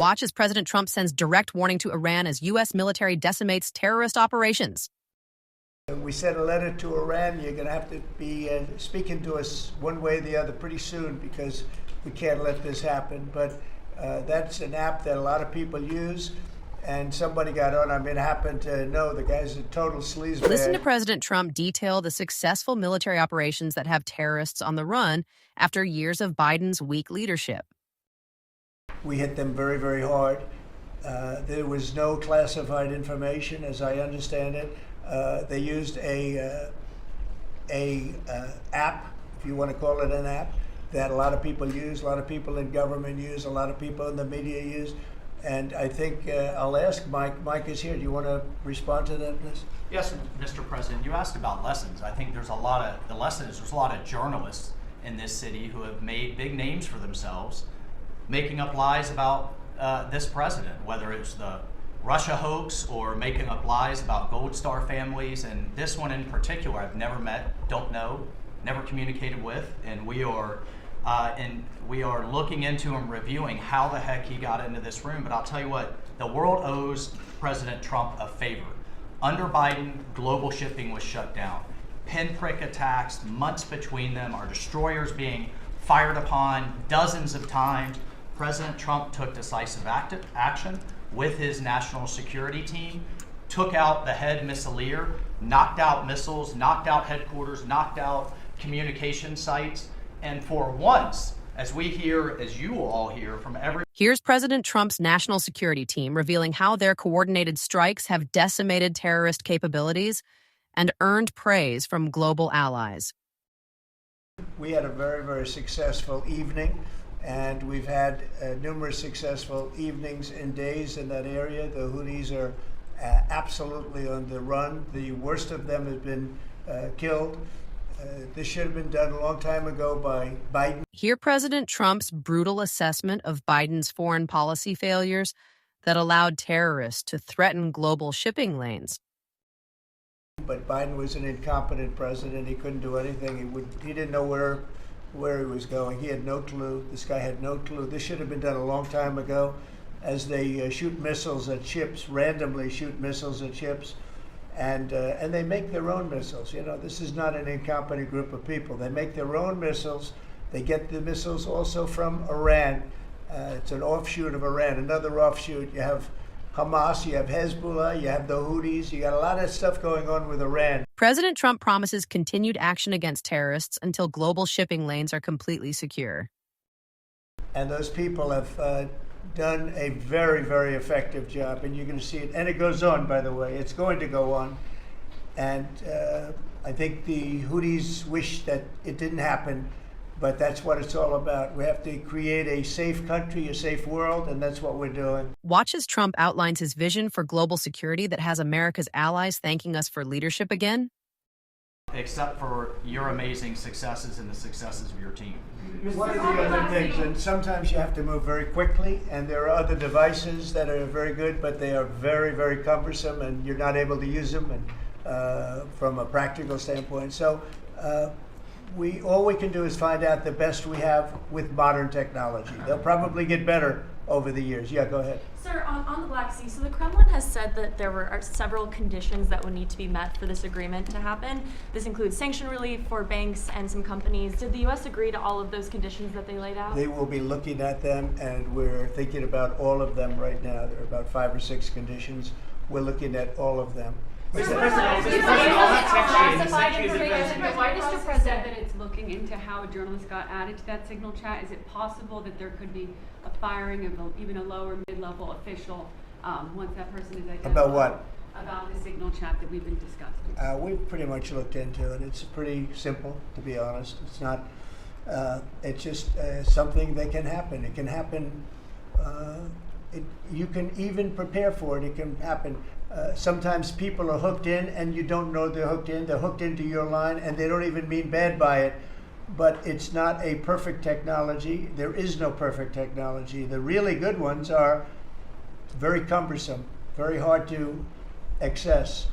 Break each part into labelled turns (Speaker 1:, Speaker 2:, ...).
Speaker 1: Watch as President Trump sends direct warning to Iran as U.S. military decimates terrorist operations.
Speaker 2: We sent a letter to Iran. You're going to have to be speaking to us one way or the other pretty soon because we can't let this happen. But that's an app that a lot of people use. And somebody got on. I mean, I happen to know the guy's a total sleazebag.
Speaker 1: Listen to President Trump detail the successful military operations that have terrorists on the run after years of Biden's weak leadership.
Speaker 2: We hit them very, very hard. There was no classified information, as I understand it. They used a app, if you want to call it an app, that a lot of people use, a lot of people in government use, a lot of people in the media use. And I think I'll ask Mike. Mike is here. Do you want to respond to that, please?
Speaker 3: Yes, Mr. President. You asked about lessons. I think there's a lot of journalists in this city who have made big names for themselves, making up lies about this president, whether it's the Russia hoax or making up lies about Gold Star families. And this one in particular, I've never met, don't know, never communicated with, and we are looking into and reviewing how the heck he got into this room. But I'll tell you what, the world owes President Trump a favor. Under Biden, global shipping was shut down. Pinprick attacks, months between them, our destroyers being fired upon dozens of times. President Trump took decisive action with his national security team, took out the head missileer, knocked out missiles, knocked out headquarters, knocked out communication sites. And for once, as you all hear from every...
Speaker 1: Here's President Trump's national security team revealing how their coordinated strikes have decimated terrorist capabilities and earned praise from global allies.
Speaker 2: We had a very, very successful evening, and we've had numerous successful evenings and days in that area. The Houthis are absolutely on the run. The worst of them has been killed. This should have been done a long time ago by Biden.
Speaker 1: Hear President Trump's brutal assessment of Biden's foreign policy failures that allowed terrorists to threaten global shipping lanes.
Speaker 2: But Biden was an incompetent president. He couldn't do anything. He didn't know where he was going. He had no clue. This guy had no clue. This should have been done a long time ago. As they shoot missiles at ships, randomly shoot missiles at ships. And they make their own missiles. You know, this is not an incompetent group of people. They make their own missiles. They get the missiles also from Iran. It's an offshoot of Iran, another offshoot. You have Hamas, you have Hezbollah, you have the Houthis. You got a lot of stuff going on with Iran.
Speaker 1: President Trump promises continued action against terrorists until global shipping lanes are completely secure.
Speaker 2: And those people have done a very, very effective job, and you're going to see it. And it goes on, by the way. It's going to go on. And I think the Houthis wish that it didn't happen, but that's what it's all about. We have to create a safe country, a safe world, and that's what we're doing.
Speaker 1: Watch as Trump outlines his vision for global security that has America's allies thanking us for leadership again.
Speaker 3: Except for your amazing successes and the successes of your team.
Speaker 2: One of the other things, and sometimes you have to move very quickly, and there are other devices that are very good, but they are very, very cumbersome, and you're not able to use them and, from a practical standpoint. So all we can do is find out the best we have with modern technology. They'll probably get better over the years. Yeah, go ahead.
Speaker 4: Sir, on the Black Sea, so the Kremlin has said that there are several conditions that would need to be met for this agreement to happen. This includes sanction relief for banks and some companies. Did the U.S. agree to all of those conditions that they laid out?
Speaker 2: They will be looking at them, and we're thinking about all of them right now. There are about 5 or 6 conditions. We're looking at all of them.
Speaker 5: Mr. President, why does Mr. President that it's looking into how a journalist got added to that signal chat? Is it possible that there could be a firing of even a lower mid-level official once that person is identified?
Speaker 2: About what?
Speaker 5: About the signal chat that we've been discussing.
Speaker 2: We've pretty much looked into it. It's pretty simple, to be honest. It's not. It's just something that can happen. It can happen. You can even prepare for it. It can happen. Sometimes people are hooked in and you don't know they're hooked in. They're hooked into your line and they don't even mean bad by it. But it's not a perfect technology. There is no perfect technology. The really good ones are very cumbersome, very hard to access.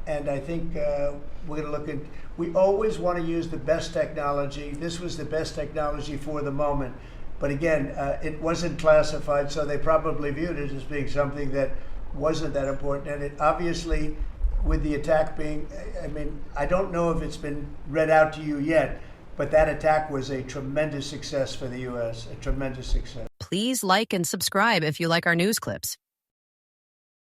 Speaker 2: And I think we're going to look at, we always want to use the best technology. This was the best technology for the moment. But again, it wasn't classified, so they probably viewed it as being something that wasn't that important. And it obviously, with the attack being, I mean, I don't know if it's been read out to you yet, but that attack was a tremendous success for the U.S., a tremendous success.
Speaker 1: Please like and subscribe if you like our news clips.